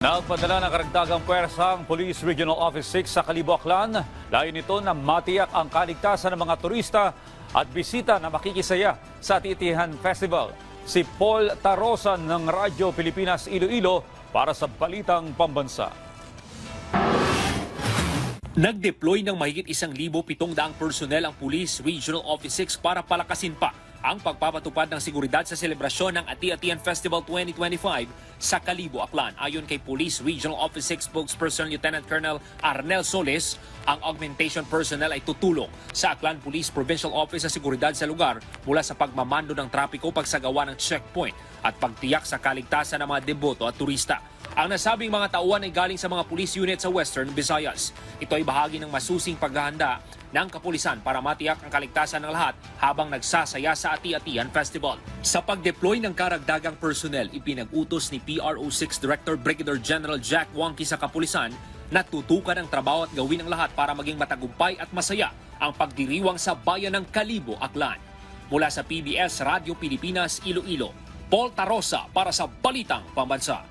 Nagpadala ng karagdagang puwersa ang Police Regional Office 6 sa Kalibo, Aklan. Layon nito na matiyak ang kaligtasan ng mga turista at bisita na makikisaya sa Ati-Atihan Festival. Si Paul Tarosan ng Radyo Pilipinas Iloilo para sa Balitang Pambansa. Nag-deploy ng mahigit 1,700 personnel ang Police Regional Office 6 para palakasin pa ang pagpapatupad ng seguridad sa selebrasyon ng Ati-Atihan Festival 2025 sa Kalibo, Aklan. Ayon kay Police Regional Office 6 spokesperson Lieutenant Colonel Arnel Solis, ang augmentation personnel ay tutulong sa Aklan Police Provincial Office sa seguridad sa lugar mula sa pagmamando ng trapiko, pagsagawa ng checkpoint at pagtiyak sa kaligtasan ng mga deboto at turista. Ang nasabing mga tauhan ay galing sa mga police unit sa Western Visayas. Ito ay bahagi ng masusing paghahanda ng kapulisan para matiyak ang kaligtasan ng lahat habang nagsasaya sa Ati-Atihan Festival. Sa pag-deploy ng karagdagang personnel, ipinag-utos ni PRO6 Director Brigadier General Jack Wangki sa kapulisan na tutukan ang trabaho at gawin ang lahat para maging matagumpay at masaya ang pagdiriwang sa bayan ng Kalibo, Aklan. Mula sa PBS Radio Pilipinas Iloilo, Paul Tarosa para sa Balitang Pambansa.